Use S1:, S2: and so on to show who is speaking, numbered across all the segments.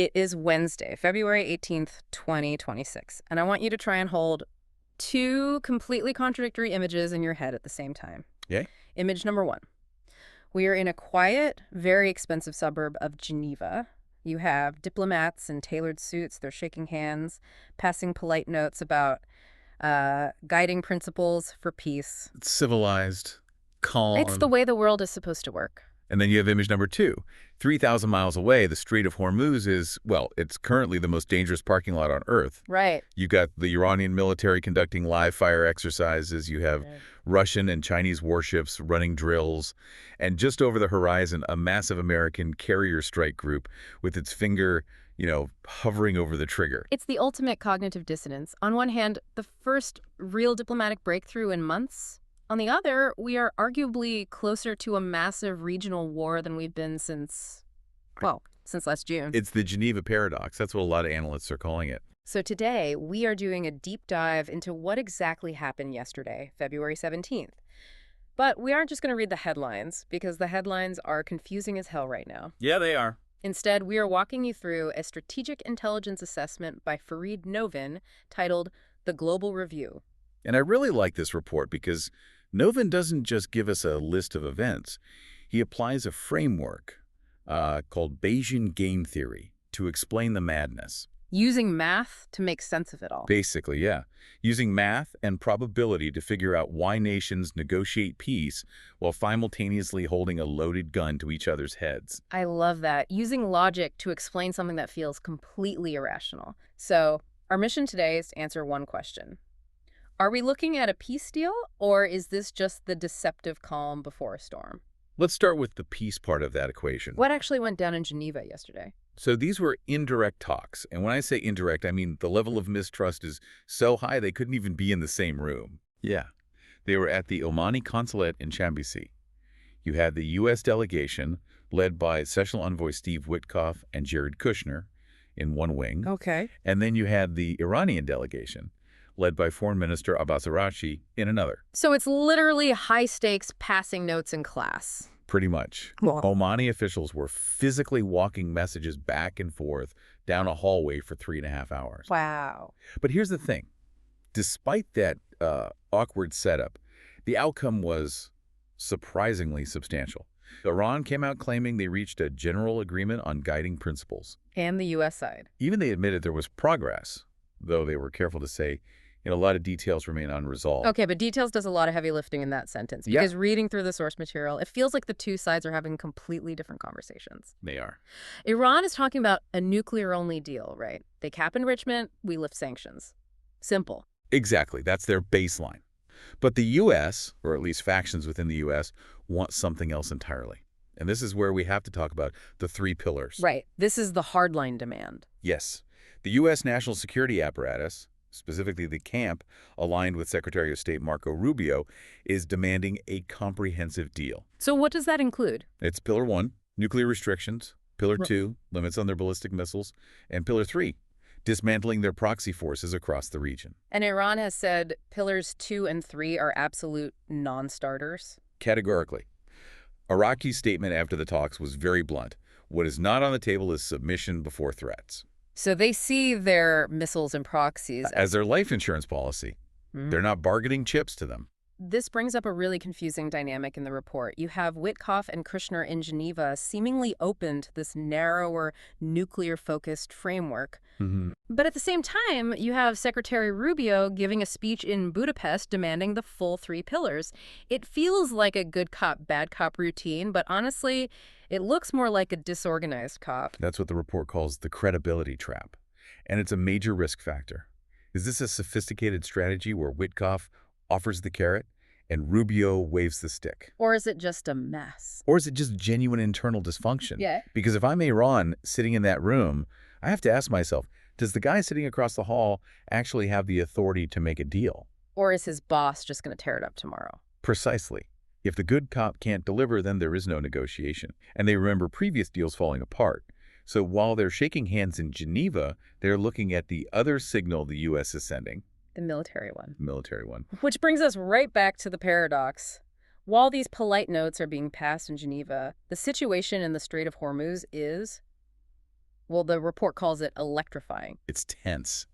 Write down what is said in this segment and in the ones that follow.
S1: It is Wednesday, February 18th, 2026, and I want you to try and hold two completely contradictory images in your head at the same time.
S2: Yeah?
S1: Image number one. We are in a quiet, very expensive suburb of Geneva. You have diplomats in tailored suits. They're shaking hands, passing polite notes about guiding principles for peace.
S2: It's civilized,
S1: It's the
S2: calm.
S1: way the world is supposed to work.
S2: And then you have image number two. 3,000 miles away, the Strait of Hormuz is, well, it's currently the most dangerous parking lot on Earth.
S1: Right.
S2: You got the Iranian military conducting live fire exercises. You have
S1: Right.
S2: Russian and Chinese warships running drills. And just over the horizon, a massive American carrier strike group with its finger, hovering over the trigger.
S1: It's the ultimate cognitive dissonance. On one hand, the first real diplomatic breakthrough in months. On the other, we are arguably closer to a massive regional war than we've been since last June.
S2: It's the Geneva paradox. That's what a lot of analysts are calling it.
S1: So today, we are doing a deep dive into what exactly happened yesterday, February 17th. But we aren't just going to read the headlines, because the headlines are confusing as hell right now.
S2: Yeah, they are.
S1: Instead, we are walking you through a strategic intelligence assessment by Fareed Novin titled The Global Review.
S2: And I really like this report because Novin doesn't just give us a list of events. He applies a framework called Bayesian game theory to explain the madness.
S1: Using math to make sense of it all.
S2: Basically, yeah. Using math and probability to figure out why nations negotiate peace while simultaneously holding a loaded gun to each other's heads.
S1: I love that. Using logic to explain something that feels completely irrational. So, our mission today is to answer one question. Are we looking at a peace deal, or is this just the deceptive calm before a storm?
S2: Let's start with the peace part of that equation.
S1: What actually went down in Geneva yesterday?
S2: So these were indirect talks. And when I say indirect, I mean the level of mistrust is so high they couldn't even be in the same room. Yeah. They were at the Omani consulate in Chambéry. You had the U.S. delegation, led by Special Envoy Steve Witkoff and Jared Kushner, in one wing.
S1: Okay.
S2: And then you had the Iranian delegation, led by Foreign Minister Abbas Araghchi, in another.
S1: So it's literally high-stakes passing notes in class.
S2: Pretty much.
S1: Well,
S2: Omani officials were physically walking messages back and forth down a hallway for 3.5 hours.
S1: wow.
S2: But here's the thing. Despite that awkward setup, the outcome was surprisingly substantial. Iran came out claiming they reached a general agreement on guiding principles.
S1: And the U.S. side.
S2: Even they admitted there was progress, though they were careful to say, a lot of details remain unresolved.
S1: Okay, but details does a lot of heavy lifting in that sentence.
S2: Yeah.
S1: Because reading through the source material, it feels like the two sides are having completely different conversations.
S2: They are.
S1: Iran is talking about a nuclear-only deal, right? They cap enrichment, we lift sanctions. Simple.
S2: Exactly. That's their baseline. But the U.S., or at least factions within the U.S., want something else entirely. And this is where we have to talk about the three pillars.
S1: Right. This is the hardline demand.
S2: Yes. The U.S. national security apparatus, specifically the camp aligned with Secretary of State Marco Rubio, is demanding a comprehensive deal.
S1: So what does that include?
S2: It's Pillar 1, nuclear restrictions. Pillar 2, limits on their ballistic missiles. And Pillar 3, dismantling their proxy forces across the region.
S1: And Iran has said pillars 2 and 3 are absolute non-starters.
S2: Categorically. Araghchi's statement after the talks was very blunt. What is not on the table is submission before threats.
S1: So they see their missiles and proxies
S2: As their life insurance policy. They're not bargaining chips to them.
S1: This brings up a really confusing dynamic in the report. You have Witkoff and Kushner in Geneva seemingly open to this narrower, nuclear-focused framework. But at the same time, you have Secretary Rubio giving a speech in Budapest demanding the full 3 pillars. It feels like a good cop, bad cop routine, but honestly, it looks more like a disorganized cop.
S2: That's what the report calls the credibility trap. And it's a major risk factor. Is this a sophisticated strategy where Witkoff offers the carrot and Rubio waves the stick?
S1: Or is it just a mess?
S2: Or is it just genuine internal dysfunction?
S1: Yeah.
S2: Because if I'm Iran sitting in that room, I have to ask myself, does the guy sitting across the hall actually have the authority to make a deal?
S1: Or is his boss just going to tear it up tomorrow?
S2: Precisely. If the good cop can't deliver, then there is no negotiation. And they remember previous deals falling apart. So while they're shaking hands in Geneva, they're looking at the other signal the U.S. is sending.
S1: The military one.
S2: Military one.
S1: Which brings us right back to the paradox. While these polite notes are being passed in Geneva, the situation in the Strait of Hormuz is, Well, the report calls it electrifying.
S2: It's tense.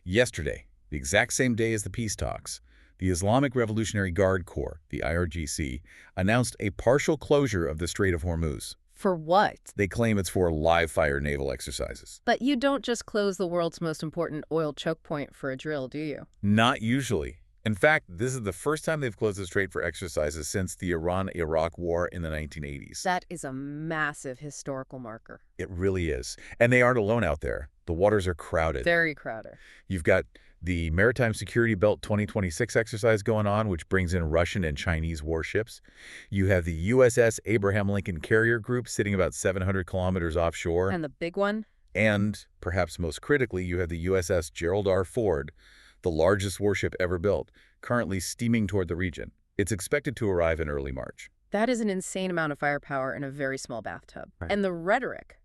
S2: Yesterday, the exact same day as the peace talks, the Islamic Revolutionary Guard Corps, the IRGC, announced a partial closure of the Strait of Hormuz.
S1: For what?
S2: They claim it's for live-fire naval exercises.
S1: But you don't just close the world's most important oil choke point for a drill, do you?
S2: Not usually. In fact, this is the first time they've closed the strait for exercises since the Iran-Iraq War in the 1980s.
S1: That is a massive historical marker.
S2: It really is. And they aren't alone out there. The waters are crowded.
S1: Very crowded.
S2: You've got the Maritime Security Belt 2026 exercise going on, which brings in Russian and Chinese warships. You have the USS Abraham Lincoln Carrier Group sitting about 700 kilometers offshore.
S1: And the big one?
S2: And, perhaps most critically, you have the USS Gerald R. Ford, the largest warship ever built, currently steaming toward the region. It's expected to arrive in early March.
S1: That is an insane amount of firepower in a very small bathtub.
S2: Right.
S1: And the rhetoric,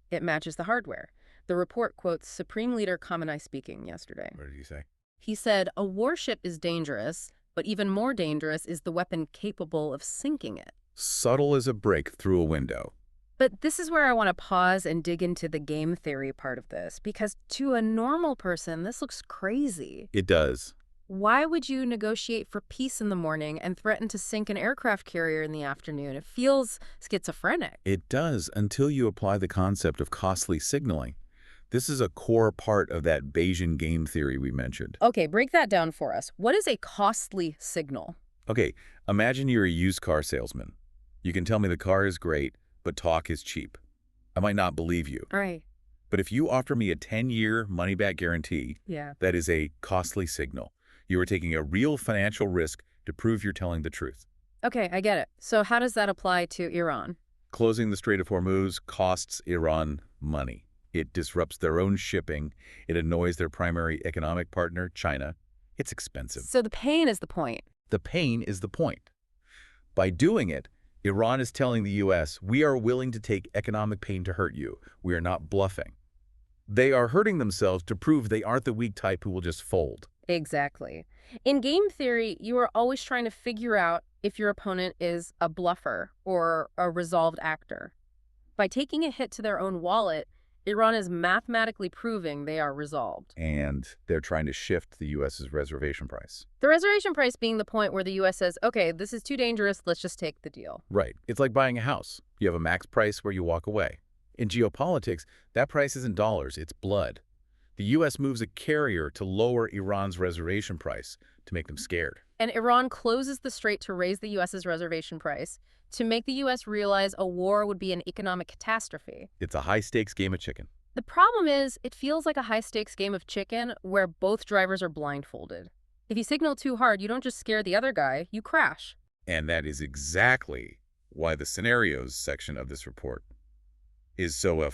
S1: it matches the hardware. The report quotes Supreme Leader Khamenei speaking yesterday.
S2: What did he say?
S1: He said, "A warship is dangerous, but even more dangerous is the weapon capable of sinking it."
S2: Subtle as a break through a window.
S1: But this is where I want to pause and dig into the game theory part of this, because to a normal person, this looks crazy.
S2: It does.
S1: Why would you negotiate for peace in the morning and threaten to sink an aircraft carrier in the afternoon? It feels schizophrenic.
S2: It does, until you apply the concept of costly signaling. This is a core part of that Bayesian game theory we mentioned.
S1: Okay, break that down for us. What is a costly signal?
S2: Okay, imagine you're a used car salesman. You can tell me the car is great, but talk is cheap. I might not believe you.
S1: Right.
S2: But if you offer me a 10-year money-back guarantee,
S1: Yeah.
S2: that is a costly signal. You are taking a real financial risk to prove you're telling the truth.
S1: Okay, I get it. So how does that apply to Iran?
S2: Closing the Strait of Hormuz costs Iran money. It disrupts their own shipping. It annoys their primary economic partner, China. It's expensive.
S1: So the pain is the point.
S2: The pain is the point. By doing it, Iran is telling the U.S., we are willing to take economic pain to hurt you. We are not bluffing. They are hurting themselves to prove they aren't the weak type who will just fold.
S1: Exactly. In game theory, you are always trying to figure out if your opponent is a bluffer or a resolved actor. By taking a hit to their own wallet, Iran is mathematically proving they are resolved.
S2: And they're trying to shift the U.S.'s reservation price.
S1: The reservation price being the point where the U.S. says, okay, this is too dangerous, let's just take the deal.
S2: Right. It's like buying a house. You have a max price where you walk away. In geopolitics, that price isn't dollars, it's blood. The U.S. moves a carrier to lower Iran's reservation price to make them scared.
S1: And Iran closes the strait to raise the U.S.'s reservation price, to make the U.S. realize a war would be an economic catastrophe.
S2: It's a high-stakes game of chicken.
S1: The problem is, it feels like a high-stakes game of chicken where both drivers are blindfolded. If you signal too hard, you don't just scare the other guy, you crash.
S2: And that is exactly why the scenarios section of this report is so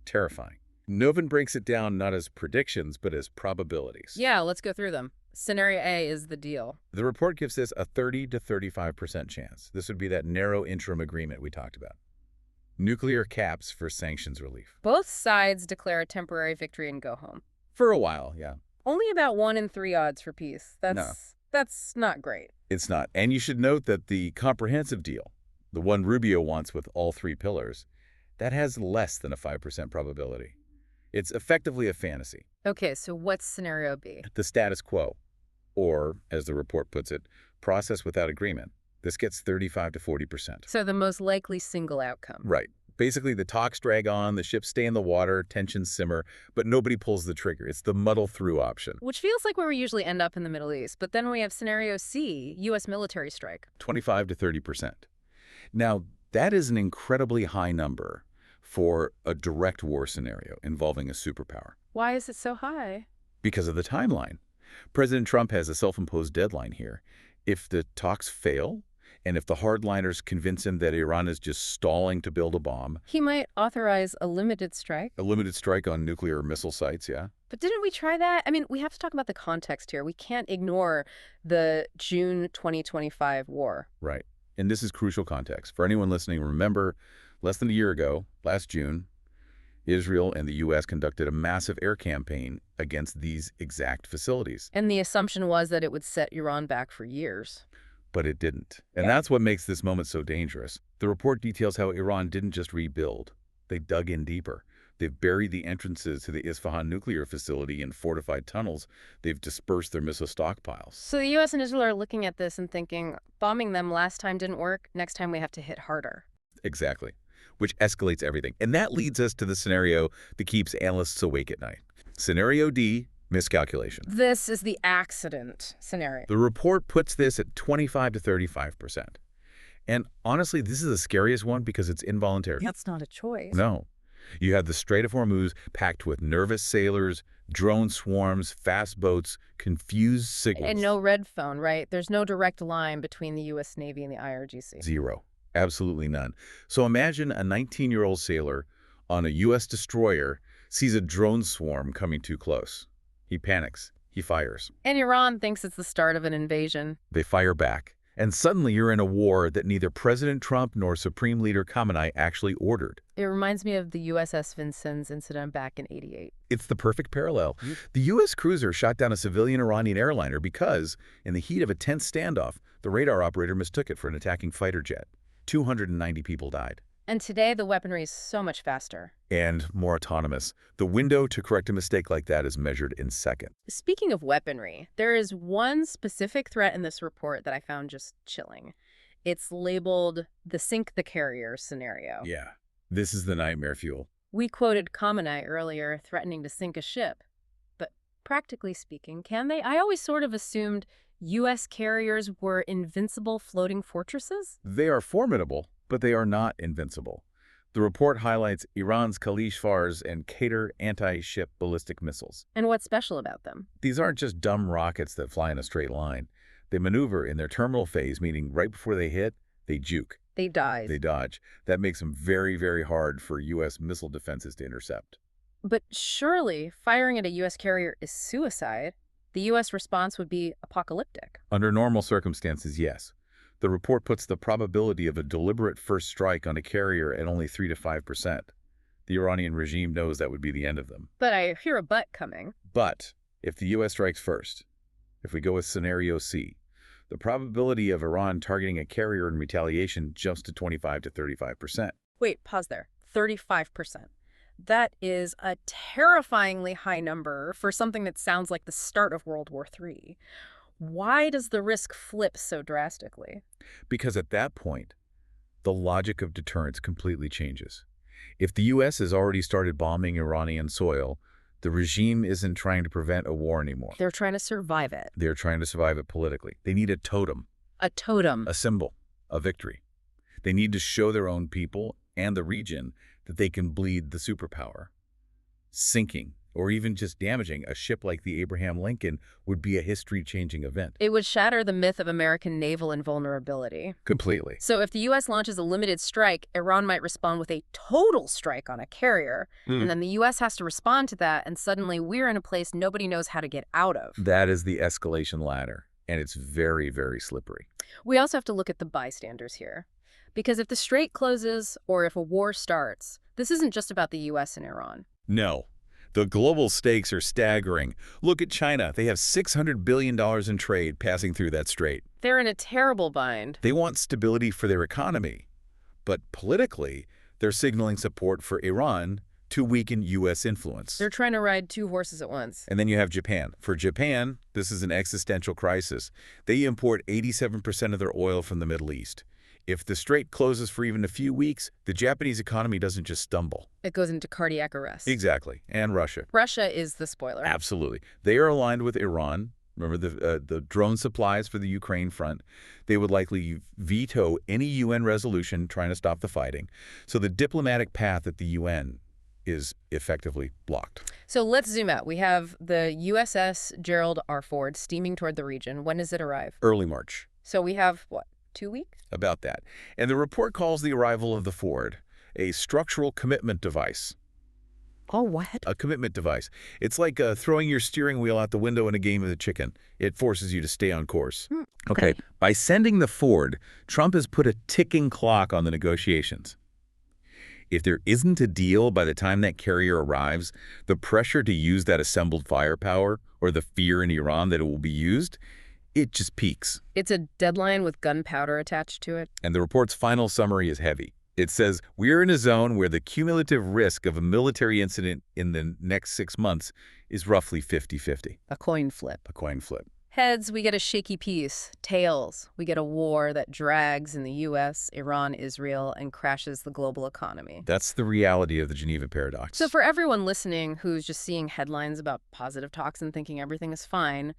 S2: terrifying. Novin breaks it down not as predictions, but as probabilities.
S1: Yeah, let's go through them. Scenario A is the deal.
S2: The report gives this a 30 to 35% chance. This would be that narrow interim agreement we talked about. Nuclear caps for sanctions relief.
S1: Both sides declare a temporary victory and go home.
S2: For a while, yeah.
S1: Only about 1 in 3 odds for peace.
S2: No.
S1: That's not great.
S2: It's not. And you should note that the comprehensive deal, the one Rubio wants with all 3 pillars, that has less than a 5% probability. It's effectively a fantasy.
S1: Okay, so what's scenario B?
S2: The status quo, or, as the report puts it, process without agreement. This gets 35 to 40%.
S1: So the most likely single outcome.
S2: Right. Basically, the talks drag on, the ships stay in the water, tensions simmer, but nobody pulls the trigger. It's the muddle-through option.
S1: Which feels like where we usually end up in the Middle East. But then we have scenario C, U.S. military strike.
S2: 25 to 30%. Now, that is an incredibly high number for a direct war scenario involving a superpower.
S1: Why is it so high?
S2: Because of the timeline. President Trump has a self-imposed deadline here. If the talks fail, and if the hardliners convince him that Iran is just stalling to build a bomb...
S1: He might authorize a limited strike.
S2: A limited strike on nuclear missile sites, yeah?
S1: But didn't we try that? I mean, we have to talk about the context here. We can't ignore the June 2025 war.
S2: Right. And this is crucial context. For anyone listening, remember, less than a year ago, last June, Israel and the U.S. conducted a massive air campaign against these exact facilities.
S1: And the assumption was that it would set Iran back for years.
S2: But it didn't. And that's what makes this moment so dangerous. The report details how Iran didn't just rebuild. They dug in deeper. They've buried the entrances to the Isfahan nuclear facility in fortified tunnels. They've dispersed their missile stockpiles.
S1: So the U.S. and Israel are looking at this and thinking, bombing them last time didn't work, next time we have to hit harder.
S2: Exactly, which escalates everything. And that leads us to the scenario that keeps analysts awake at night. Scenario D, miscalculation.
S1: This is the accident scenario.
S2: The report puts this at 25 to 35%. And honestly, this is the scariest one because it's involuntary.
S1: That's not a choice.
S2: No. You have the Strait of Hormuz packed with nervous sailors, drone swarms, fast boats, confused signals.
S1: And no red phone, right? There's no direct line between the U.S. Navy and the IRGC.
S2: Zero. Absolutely none. So imagine a 19-year-old sailor on a U.S. destroyer sees a drone swarm coming too close. He panics. He fires.
S1: And Iran thinks it's the start of an invasion.
S2: They fire back. And suddenly you're in a war that neither President Trump nor Supreme Leader Khamenei actually ordered.
S1: It reminds me of the USS Vincennes incident back in '88.
S2: It's the perfect parallel. The U.S. cruiser shot down a civilian Iranian airliner because, in the heat of a tense standoff, the radar operator mistook it for an attacking fighter jet. 290 people died.
S1: And today, the weaponry is so much faster.
S2: And more autonomous. The window to correct a mistake like that is measured in seconds.
S1: Speaking of weaponry, there is one specific threat in this report that I found just chilling. It's labeled the sink the carrier scenario.
S2: Yeah, this is the nightmare fuel.
S1: We quoted Khamenei earlier threatening to sink a ship. But practically speaking, can they? I always sort of assumed U.S. carriers were invincible floating fortresses?
S2: They are formidable, but they are not invincible. The report highlights Iran's Khalij-Fars and Qatar anti-ship ballistic missiles.
S1: And what's special about them?
S2: These aren't just dumb rockets that fly in a straight line. They maneuver in their terminal phase, meaning right before they hit, they juke.
S1: They dive.
S2: They dodge. That makes them very, very hard for U.S. missile defenses to intercept.
S1: But surely, firing at a U.S. carrier is suicide. The U.S. response would be apocalyptic.
S2: Under normal circumstances, yes. The report puts the probability of a deliberate first strike on a carrier at only 3 to 5%. The Iranian regime knows that would be the end of them.
S1: But I hear a but coming.
S2: But if the U.S. strikes first, if we go with scenario C, the probability of Iran targeting a carrier in retaliation jumps to 25 to 35%.
S1: Wait, pause there. 35%. That is a terrifyingly high number for something that sounds like the start of World War III. Why does the risk flip so drastically?
S2: Because at that point, the logic of deterrence completely changes. If the U.S. has already started bombing Iranian soil, the regime isn't trying to prevent a war anymore.
S1: They're trying to survive it.
S2: They're trying to survive it politically. They need a totem.
S1: A totem.
S2: A symbol. A victory. They need to show their own people and the region that they can bleed the superpower. Sinking, or even just damaging, a ship like the Abraham Lincoln would be a history-changing event.
S1: It would shatter the myth of American naval invulnerability.
S2: Completely.
S1: So if the U.S. launches a limited strike, Iran might respond with a total strike on a carrier, and then the U.S. has to respond to that, and suddenly we're in a place nobody knows how to get out of.
S2: That is the escalation ladder, and it's very, very slippery.
S1: We also have to look at the bystanders here. Because if the strait closes or if a war starts, this isn't just about the U.S. and Iran.
S2: No. The global stakes are staggering. Look at China. They have $600 billion in trade passing through that strait.
S1: They're in a terrible bind.
S2: They want stability for their economy. But politically, they're signaling support for Iran to weaken U.S. influence.
S1: They're trying to ride two horses at once.
S2: And then you have Japan. For Japan, this is an existential crisis. They import 87% of their oil from the Middle East. If the strait closes for even a few weeks, the Japanese economy doesn't just stumble.
S1: It goes into cardiac arrest.
S2: Exactly. And Russia.
S1: Russia is the spoiler.
S2: Absolutely. They are aligned with Iran. Remember the drone supplies for the Ukraine front. They would likely veto any UN resolution trying to stop the fighting. So the diplomatic path at the UN is effectively blocked.
S1: So let's zoom out. We have the USS Gerald R. Ford steaming toward the region. When does it arrive?
S2: Early March.
S1: So we have, what, 2 weeks?
S2: About that. And the report calls the arrival of the Ford a structural commitment device.
S1: Oh, what?
S2: A commitment device. It's like throwing your steering wheel out the window in a game of the chicken. It forces you to stay on course.
S1: Okay.
S2: By sending the Ford, Trump has put a ticking clock on the negotiations. If there isn't a deal by the time that carrier arrives, the pressure to use that assembled firepower, or the fear in Iran that it will be used, it just peaks.
S1: It's a deadline with gunpowder attached to it.
S2: And the report's final summary is heavy. It says, we're in a zone where the cumulative risk of a military incident in the next 6 months is roughly 50-50.
S1: A coin flip.
S2: A coin flip.
S1: Heads, we get a shaky peace. Tails, we get a war that drags in the U.S., Iran, Israel, and crashes the global economy.
S2: That's the reality of the Geneva paradox.
S1: So for everyone listening who's just seeing headlines about positive talks and thinking everything is fine,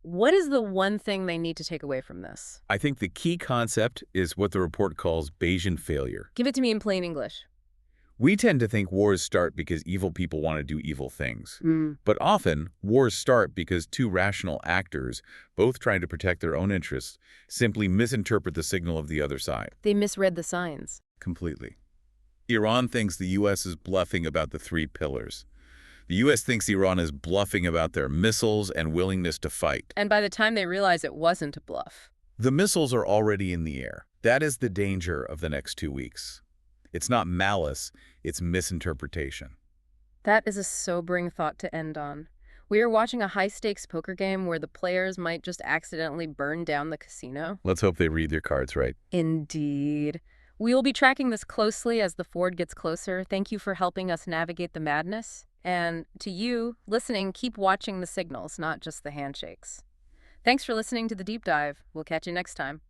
S1: what is the one thing they need to take away from this?
S2: I think the key concept is what the report calls Bayesian failure.
S1: Give it to me in plain English.
S2: We tend to think wars start because evil people want to do evil things.
S1: Mm.
S2: But often, wars start because two rational actors, both trying to protect their own interests, simply misinterpret the signal of the other side.
S1: They misread the signs.
S2: Completely. Iran thinks the U.S. is bluffing about the 3 pillars. The U.S. thinks Iran is bluffing about their missiles and willingness to fight.
S1: And by the time they realize it wasn't a bluff.
S2: The missiles are already in the air. That is the danger of the next 2 weeks. It's not malice, it's misinterpretation.
S1: That is a sobering thought to end on. We are watching a high-stakes poker game where the players might just accidentally burn down the casino.
S2: Let's hope they read their cards right.
S1: Indeed. We will be tracking this closely as the Ford gets closer. Thank you for helping us navigate the madness. And to you, listening, keep watching the signals, not just the handshakes. Thanks for listening to The Deep Dive. We'll catch you next time.